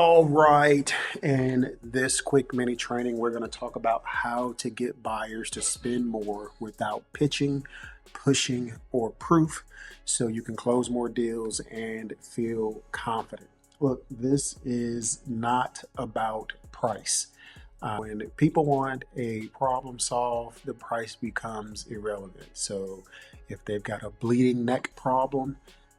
All right, in this quick mini training, we're going to talk about how to get buyers to spend more without pitching, pushing, or proof so you can close more deals and feel confident. Look, this is not about price. When people want a problem solved, the price becomes irrelevant. So if they've got a bleeding neck problem,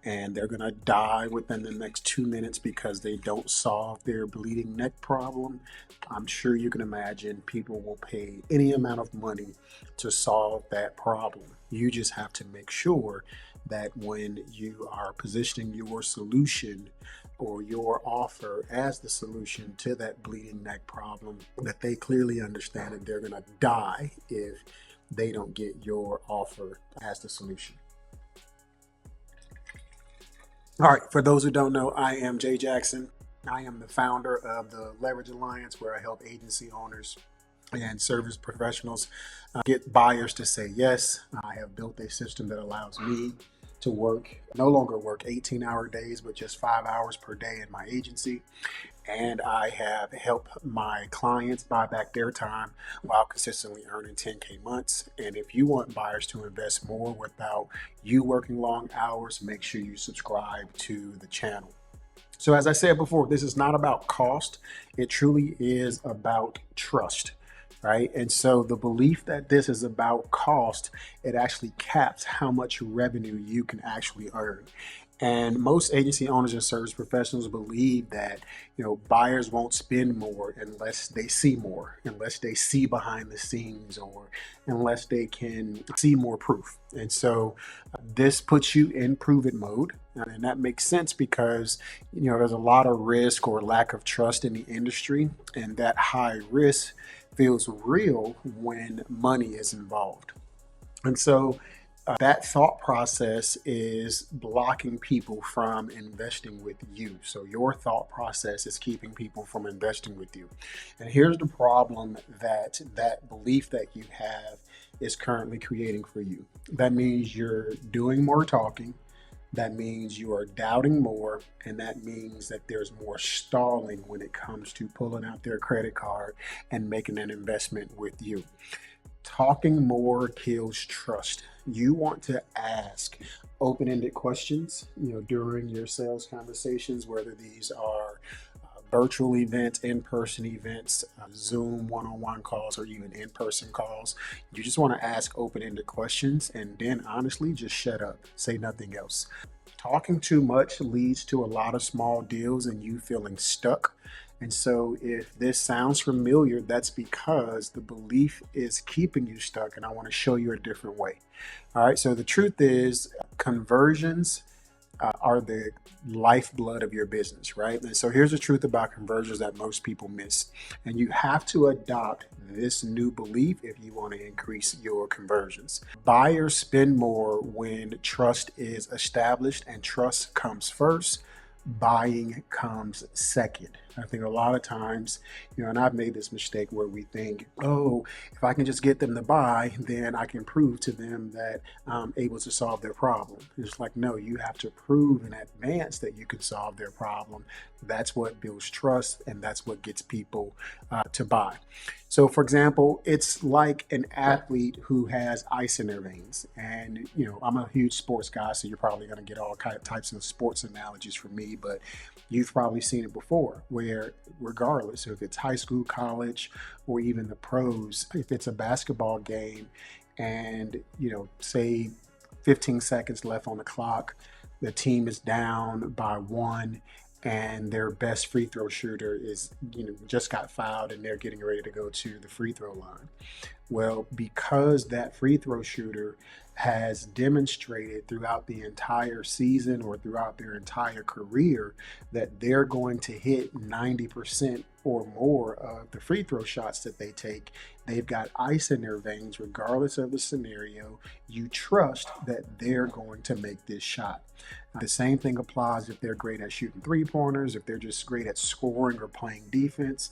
and they're going to die within the next 2 minutes because they don't solve their bleeding neck problem, I'm sure you can imagine people will pay any amount of money to solve that problem. You just have to make sure that when you are positioning your solution or your offer as the solution to that bleeding neck problem, that they clearly understand that they're going to die if they don't get your offer as the solution. All right, for those who don't know, I am Jay Jackson. I am the founder of the Leverage Alliance, where I help agency owners and service professionals get buyers to say yes. I have built a system that allows me to no longer work 18-hour days, but just 5 hours per day in my agency. And I have helped my clients buy back their time while consistently earning 10K months. And if you want buyers to invest more without you working long hours, make sure you subscribe to the channel. So as I said before, this is not about cost. It truly is about trust, right? And so the belief that this is about cost, it actually caps how much revenue you can actually earn. And most agency owners and service professionals believe that, buyers won't spend more unless they see more, unless they see behind the scenes, or unless they can see more proof. And so this puts you in prove it mode. And that makes sense because, there's a lot of risk or lack of trust in the industry, and that high risk feels real when money is involved. And so that thought process is blocking people from investing with you. So your thought process is keeping people from investing with you. And here's the problem that belief that you have is currently creating for you. That means you're doing more talking. That means you are doubting more. And that means that there's more stalling when it comes to pulling out their credit card and making an investment with you. Talking more kills trust. You want to ask open-ended questions, during your sales conversations, whether these are virtual events, in-person events, Zoom one-on-one calls, or even in-person calls. You just want to ask open-ended questions, and then honestly, just shut up. Say nothing else. Talking too much leads to a lot of small deals and you feeling stuck. And so if this sounds familiar, that's because the belief is keeping you stuck, and I want to show you a different way. All right, so the truth is conversions are the lifeblood of your business, right? And so here's the truth about conversions that most people miss. And you have to adopt this new belief if you want to increase your conversions. Buyers spend more when trust is established, and trust comes first. Buying comes second. I think a lot of times, and I've made this mistake where we think, oh, if I can just get them to buy, then I can prove to them that I'm able to solve their problem. It's like, no, you have to prove in advance that you can solve their problem. That's what builds trust, and that's what gets people to buy. So for example, it's like an athlete who has ice in their veins. And, I'm a huge sports guy, so you're probably going to get all types of sports analogies from me, but you've probably seen it before, where regardless if it's high school, college, or even the pros, if it's a basketball game and, say 15 seconds left on the clock, the team is down by one, and their best free throw shooter is, just got fouled and they're getting ready to go to the free throw line. Well, because that free throw shooter has demonstrated throughout the entire season or throughout their entire career that they're going to hit 90% or more of the free throw shots that they take, they've got ice in their veins regardless of the scenario. You trust that they're going to make this shot. The same thing applies if they're great at shooting three-pointers, if they're just great at scoring or playing defense.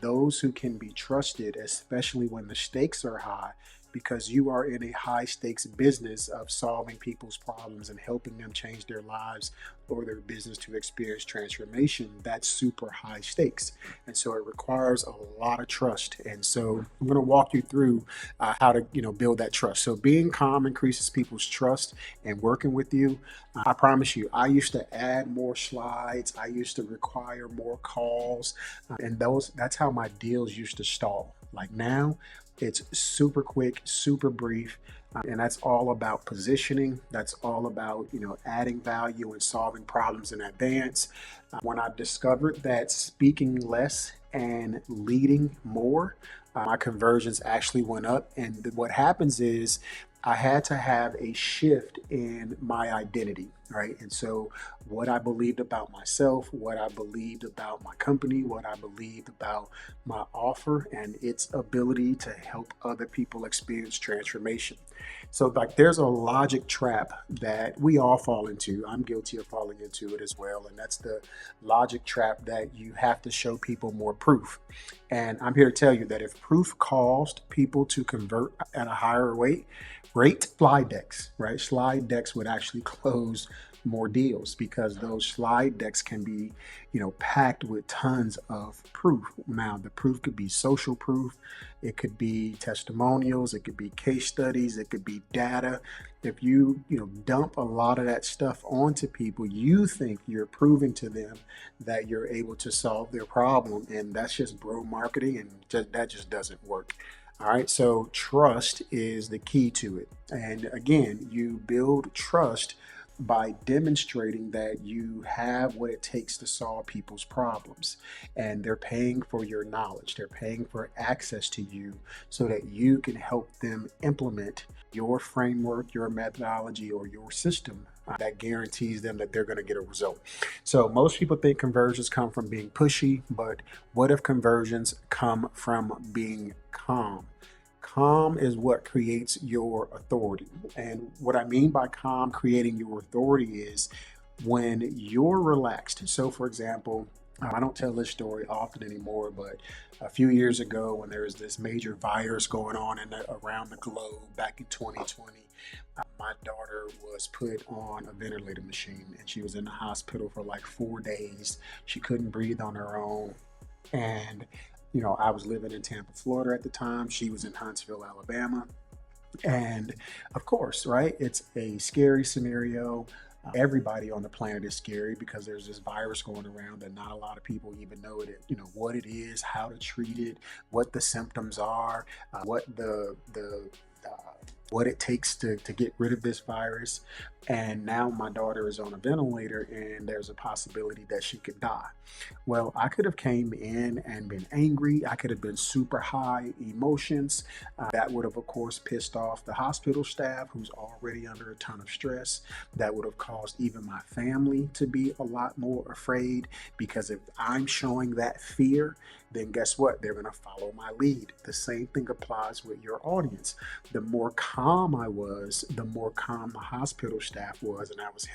Those who can be trusted, especially when the stakes are high, because you are in a high stakes business of solving people's problems and helping them change their lives or their business to experience transformation. That's super high stakes. And so it requires a lot of trust. And so I'm going to walk you through how to, build that trust. So being calm increases people's trust and working with you. I promise you, I used to add more slides. I used to require more calls. And that's how my deals used to stall. Like now, it's super quick, super brief. And that's all about positioning. That's all about, adding value and solving problems in advance. When I discovered that speaking less and leading more, my conversions actually went up. And what happens is I had to have a shift in my identity, right? And so what I believed about myself, what I believed about my company, what I believed about my offer and its ability to help other people experience transformation. So like there's a logic trap that we all fall into. I'm guilty of falling into it as well. And that's the logic trap that you have to show people more proof. And I'm here to tell you that if proof caused people to convert at a higher rate, slide decks, right? Slide decks would actually close more deals because those slide decks can be, packed with tons of proof. Now, the proof could be social proof, it could be testimonials, it could be case studies, it could be data. If you, dump a lot of that stuff onto people, you think you're proving to them that you're able to solve their problem, and that's just bro marketing, and that just doesn't work. All right, so trust is the key to it. And again, you build trust by demonstrating that you have what it takes to solve people's problems. And they're paying for your knowledge, they're paying for access to you so that you can help them implement your framework, your methodology, or your system that guarantees them that they're going to get a result. So most people think conversions come from being pushy, but what if conversions come from being calm? Calm is what creates your authority. And what I mean by calm creating your authority is when you're relaxed. So, for example, I don't tell this story often anymore, but a few years ago when there was this major virus going on around the globe back in 2020, my daughter was put on a ventilator machine and she was in the hospital for like 4 days. She couldn't breathe on her own. And I was living in Tampa, Florida at the time. She was in Huntsville, Alabama. And of course, right, it's a scary scenario. Everybody on the planet is scary because there's this virus going around that not a lot of people even know it, what it is, how to treat it, what the symptoms are, what it takes to get rid of this virus. And now my daughter is on a ventilator and there's a possibility that she could die. Well, I could have came in and been angry. I could have been super high emotions. That would have, of course, pissed off the hospital staff who's already under a ton of stress. That would have caused even my family to be a lot more afraid because if I'm showing that fear, then guess what? They're going to follow my lead. The same thing applies with your audience. The more calm I was, the more calm the hospital staff was, and I was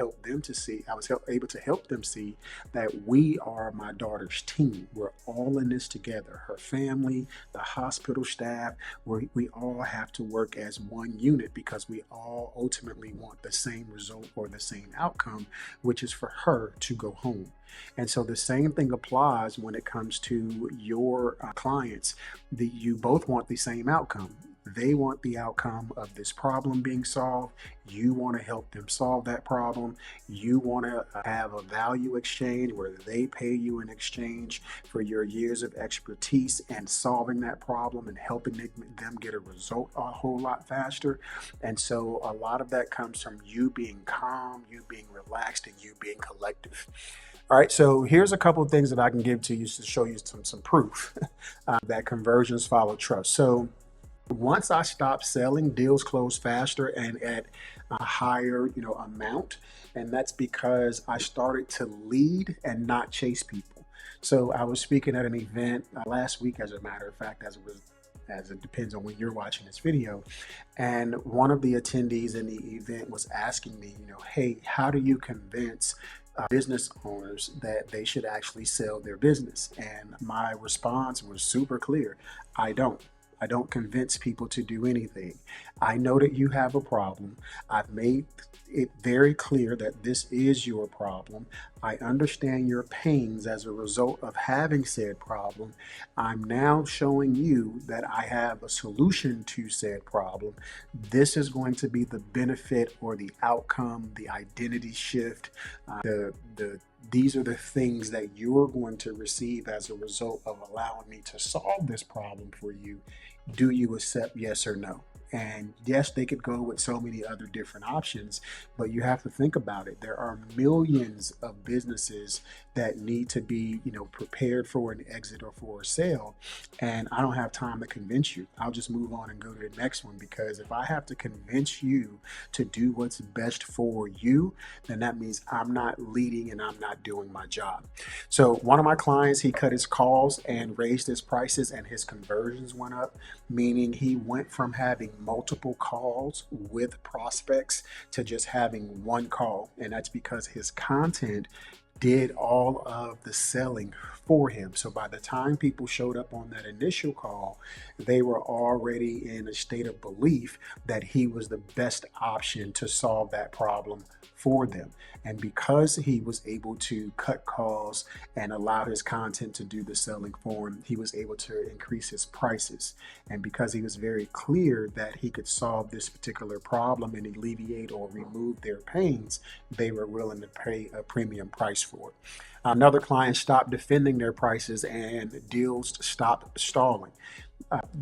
able to help them see that we are my daughter's team. We're all in this together. Her family, the hospital staff, we all have to work as one unit because we all ultimately want the same result or the same outcome, which is for her to go home. And so the same thing applies when it comes to your clients. You both want the same outcome. They want the outcome of this problem being solved. You want to help them solve that problem. You want to have a value exchange where they pay you in exchange for your years of expertise and solving that problem and helping them get a result a whole lot faster. And so a lot of that comes from you being calm, you being relaxed, and you being collective. All right, so here's a couple of things that I can give to you to show you some proof that conversions follow trust. So once I stopped selling, deals closed faster and at a higher, amount. And that's because I started to lead and not chase people. So I was speaking at an event last week, as a matter of fact, as it depends on when you're watching this video. And one of the attendees in the event was asking me, hey, how do you convince business owners that they should actually sell their business? And my response was super clear. I don't. I don't convince people to do anything. I know that you have a problem. I've made it very clear that this is your problem. I understand your pains as a result of having said problem. I'm now showing you that I have a solution to said problem. This is going to be the benefit or the outcome, the identity shift, these are the things that you're going to receive as a result of allowing me to solve this problem for you. Do you accept yes or no? And yes, they could go with so many other different options, but you have to think about it. There are millions of businesses that need to be, prepared for an exit or for a sale. And I don't have time to convince you. I'll just move on and go to the next one, because if I have to convince you to do what's best for you, then that means I'm not leading and I'm not doing my job. So one of my clients, he cut his calls and raised his prices, and his conversions went up, meaning he went from having multiple calls with prospects to just having one call. And that's because his content did all of the selling for him. So by the time people showed up on that initial call, they were already in a state of belief that he was the best option to solve that problem for them. And because he was able to cut calls and allow his content to do the selling for him, he was able to increase his prices. And because he was very clear that he could solve this particular problem and alleviate or remove their pains, they were willing to pay a premium price for it. Another client stopped defending their prices and deals stopped stalling.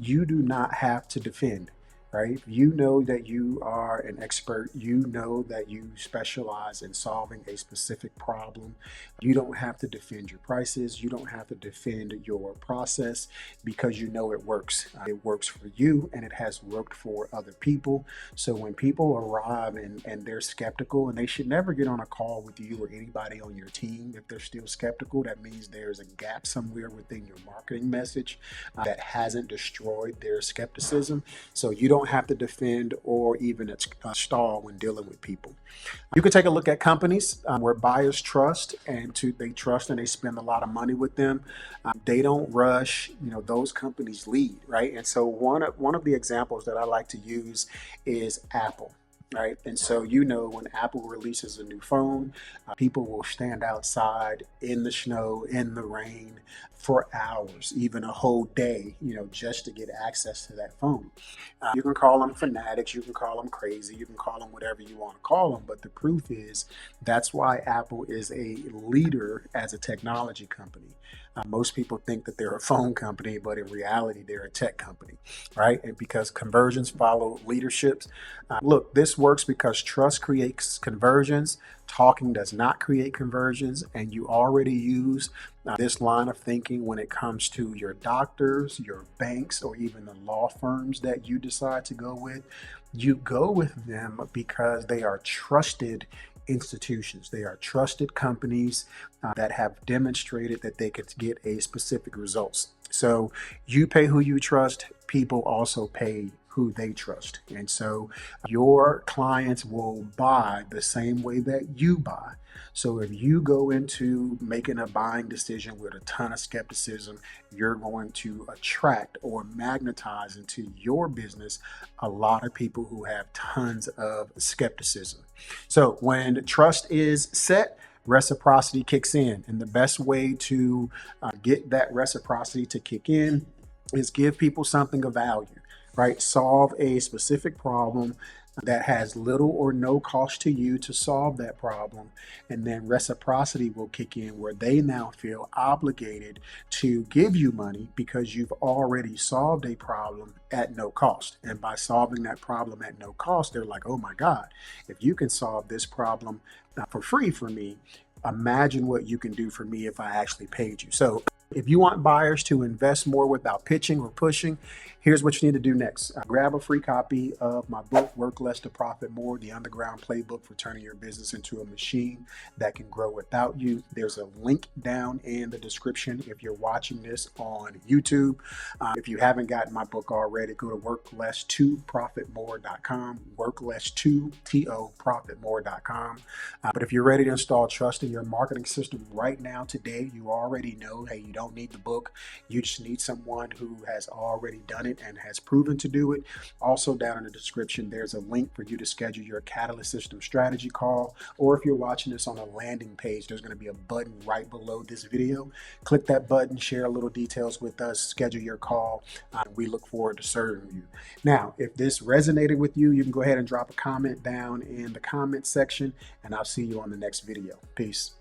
You do not have to defend, right? You know that you are an expert. You know that you specialize in solving a specific problem. You don't have to defend your prices. You don't have to defend your process, because you know it works. It works for you, and it has worked for other people. So when people arrive and they're skeptical, and they should never get on a call with you or anybody on your team if they're still skeptical, that means there's a gap somewhere within your marketing message that hasn't destroyed their skepticism. So you don't have to defend or even stall when dealing with people. You can take a look at companies where buyers trust, and they trust and they spend a lot of money with them. They don't rush. Those companies lead, right? And so one of the examples that I like to use is Apple. Right. And so, when Apple releases a new phone, people will stand outside in the snow, in the rain for hours, even a whole day, just to get access to that phone. You can call them fanatics, you can call them crazy, you can call them whatever you want to call them. But the proof is that's why Apple is a leader as a technology company. Most people think that they're a phone company, but in reality, they're a tech company, right? And because conversions follow leaderships. Look, this works because trust creates conversions. Talking does not create conversions. And you already use this line of thinking when it comes to your doctors, your banks, or even the law firms that you decide to go with. You go with them because they are trusted institutions. They are trusted companies that have demonstrated that they could get a specific results. So you pay who you trust. People also pay who they trust. And so your clients will buy the same way that you buy. So if you go into making a buying decision with a ton of skepticism, you're going to attract or magnetize into your business a lot of people who have tons of skepticism. So when trust is set, reciprocity kicks in. And the best way to get that reciprocity to kick in is give people something of value, right? Solve a specific problem that has little or no cost to you to solve that problem. And then reciprocity will kick in, where they now feel obligated to give you money because you've already solved a problem at no cost. And by solving that problem at no cost, they're like, oh my God, if you can solve this problem for free for me, imagine what you can do for me if I actually paid you. So if you want buyers to invest more without pitching or pushing, here's what you need to do next. Grab a free copy of my book, Work Less to Profit More, The Underground Playbook for Turning Your Business into a Machine That Can Grow Without You. There's a link down in the description if you're watching this on YouTube. If you haven't gotten my book already, go to workless2profitmore.com, workless2, profitmore.com. But if you're ready to install trust in your marketing system right now, today, you already know, hey, you don't don't need the book. You just need someone who has already done it and has proven to do it. Also, down in the description, there's a link for you to schedule your Catalyst System strategy call. Or if you're watching this on a landing page, there's going to be a button right below this video. Click that button, share a little details with us, schedule your call. We look forward to serving you. Now, if this resonated with you, you can go ahead and drop a comment down in the comment section, and I'll see you on the next video. Peace.